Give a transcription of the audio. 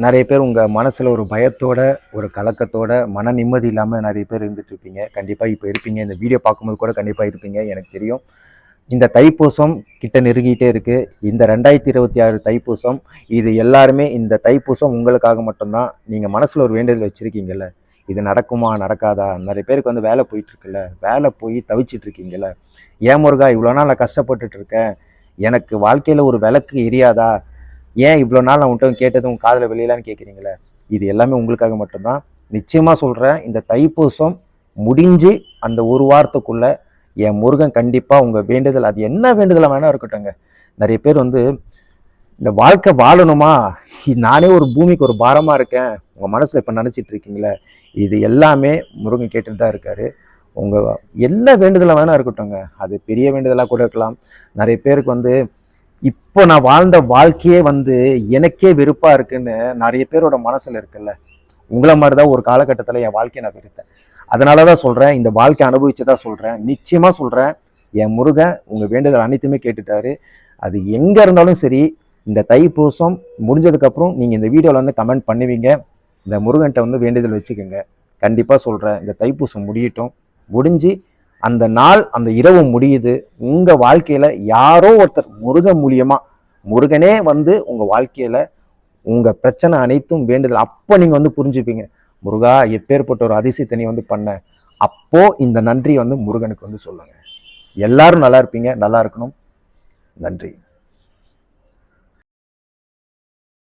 நிறைய பேர் உங்கள் மனசில் ஒரு பயத்தோட ஒரு கலக்கத்தோட மன நிம்மதி இல்லாமல் நிறைய பேர் இருந்துட்டு இருப்பீங்க. கண்டிப்பாக இப்போ இருப்பீங்க. இந்த வீடியோ பார்க்கும்போது கூட கண்டிப்பாக இருப்பீங்க, எனக்கு தெரியும். இந்த தைப்பூசம் கிட்ட நெருங்கிட்டே இருக்குது. இந்த 2026 தைப்பூசம், இது எல்லாருமே இந்த தைப்பூசம் உங்களுக்காக மட்டும்தான். நீங்கள் மனசில் ஒரு வேண்டுதல் வச்சுருக்கீங்கல்ல, இது நடக்குமா நடக்காதா? நிறைய பேருக்கு வந்து வேலை போயிட்டுருக்குல்ல, வேலை போய் தவிச்சிட்ருக்கீங்கல்ல, ஏன் முருகா இவ்வளோ நாள் நான் கஷ்டப்பட்டுட்டு இருக்கேன், எனக்கு வாழ்க்கையில் ஒரு விளக்கு எரியாதா, ஏன் இவ்வளோ நாள் நான் உன்ட்ட கேட்டது உன் காதில் வெளியலான்னு கேட்குறீங்களே, இது எல்லாமே உங்களுக்காக மட்டும்தான். நிச்சயமாக சொல்கிறேன், இந்த தைப்பூசம் முடிஞ்சு அந்த ஒரு வாரத்துக்குள்ளே என் முருகன் கண்டிப்பாக உங்கள் வேண்டுதல், அது என்ன வேண்டுதலாக வேணா இருக்கட்டும்ங்க. நிறைய பேர் வந்து இந்த வாழ்க்கை வாழணுமா, நானே ஒரு பூமிக்கு ஒரு பாரமாக இருக்கேன், உங்கள் மனசில் இப்போ நினச்சிட்டு இருக்கீங்களே, இது எல்லாமே முருகன் கேட்டுட்டு தான் இருக்காரு. உங்கள் என்ன வேண்டுதலாக வேணா இருக்கட்டும்ங்க, அது பெரிய வேண்டுதலாக கூட இருக்கலாம். நிறைய பேருக்கு வந்து இப்போ நான் வாழ்ந்த வாழ்க்கையே வந்து எனக்கே வெறுப்பாக இருக்குன்னு நிறைய பேரோட மனசில் இருக்குல்ல, உங்களை மாதிரி தான் ஒரு காலகட்டத்தில் என் வாழ்க்கையை நான் வெறுத்தேன். அதனால தான் சொல்கிறேன், இந்த வாழ்க்கை அனுபவிச்சு தான் சொல்கிறேன். நிச்சயமாக சொல்கிறேன், என் முருகன் உங்கள் வேண்டுதல் அனைத்துமே கேட்டுட்டாரு. அது எங்கே இருந்தாலும் சரி, இந்த தைப்பூசம் முடிஞ்சதுக்கப்புறம் நீங்கள் இந்த வீடியோவில் வந்து கமெண்ட் பண்ணுவீங்க. இந்த முருகன்கிட்ட வந்து வேண்டுதல் வச்சுக்கோங்க. கண்டிப்பாக சொல்கிறேன், இந்த தைப்பூசம் முடியட்டும். முடிஞ்சு அந்த நாள் அந்த இரவு முடியுது, உங்கள் வாழ்க்கையில் யாரோ ஒருத்தர் முருகன் மூலியமாக, முருகனே வந்து உங்கள் வாழ்க்கையில் உங்கள் பிரச்சனை அனைத்தும் வேண்டுதல் அப்போ நீங்கள் வந்து புரிஞ்சுப்பீங்க, முருகா எப்பேற்பட்ட ஒரு அதிசயத்தை நீ வந்து பண்ண. அப்போ இந்த நன்றி வந்து முருகனுக்கு வந்து சொல்லுங்க. எல்லாரும் நல்லா இருப்பீங்க, நல்லா இருக்கணும். நன்றி.